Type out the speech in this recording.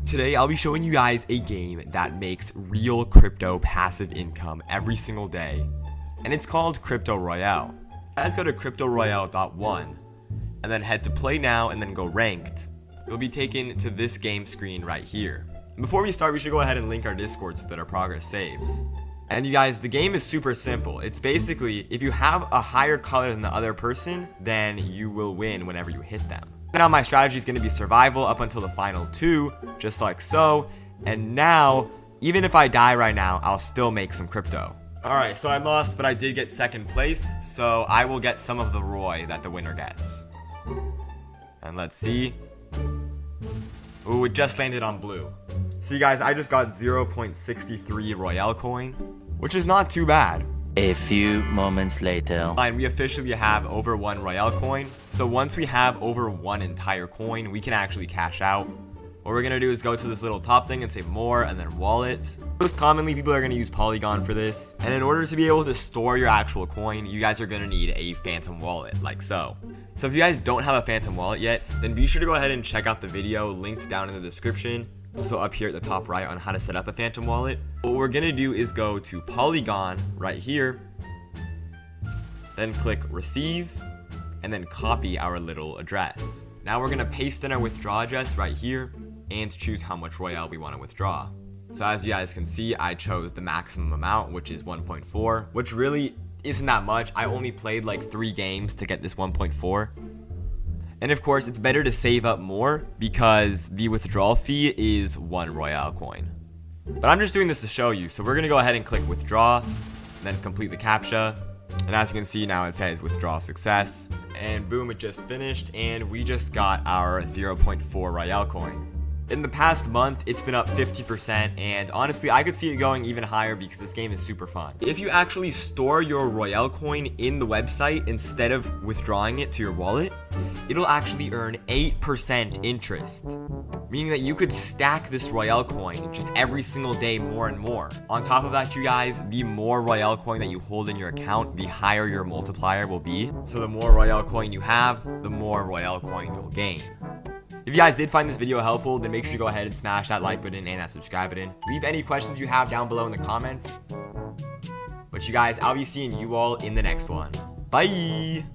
Today, I'll be showing you guys a game that makes real crypto passive income every single day, and it's called Crypto Royale. Guys, go to cryptoroyale.one, and then head to play now and then go ranked. You'll be taken to this game screen right here. Before we start, we should go ahead and link our Discord so that our progress saves. And you guys, the game is super simple. It's basically, if you have a higher color than the other person, then you will win whenever you hit them. Now my strategy is going to be survival up until the final 2, just like so. And now, even if I die right now, I'll still make some crypto. Alright, so I lost, but I did get second place, so I will get some of the ROI that the winner gets. And let's see. Ooh, it just landed on blue. So you guys, I just got 0.63 Royale coin, which is not too bad. A few moments later. And we officially have over 1 Royale coin. So once we have over 1 entire coin, we can actually cash out. What we're gonna do is go to this little top thing and say more and then wallet. Most commonly, people are gonna use Polygon for this. And in order to be able to store your actual coin, you guys are gonna need a Phantom wallet, like so. So if you guys don't have a Phantom wallet yet, then be sure to go ahead and check out the video linked down in the description. So up here at the top right on how to set up a Phantom wallet. What we're gonna do is go to Polygon right here, then click receive, and then copy our little address. Now we're gonna paste in our withdraw address right here and choose how much Royale we want to withdraw. So as you guys can see, I chose the maximum amount, which is 1.4, which really isn't that much. I only played like 3 games to get this 1.4. And of course, it's better to save up more because the withdrawal fee is 1 Royale coin. But I'm just doing this to show you. So we're going to go ahead and click withdraw, then complete the CAPTCHA. And as you can see now, it says withdrawal success. And boom, it just finished. And we just got our 0.4 Royale coin. In the past month, it's been up 50%, and honestly, I could see it going even higher because this game is super fun. If you actually store your Royale coin in the website instead of withdrawing it to your wallet, it'll actually earn 8% interest, meaning that you could stack this Royale coin just every single day more and more. On top of that, you guys, the more Royale coin that you hold in your account, the higher your multiplier will be. So the more Royale coin you have, the more Royale coin you'll gain. If you guys did find this video helpful, then make sure you go ahead and smash that like button and that subscribe button. Leave any questions you have down below in the comments. But you guys, I'll be seeing you all in the next one. Bye!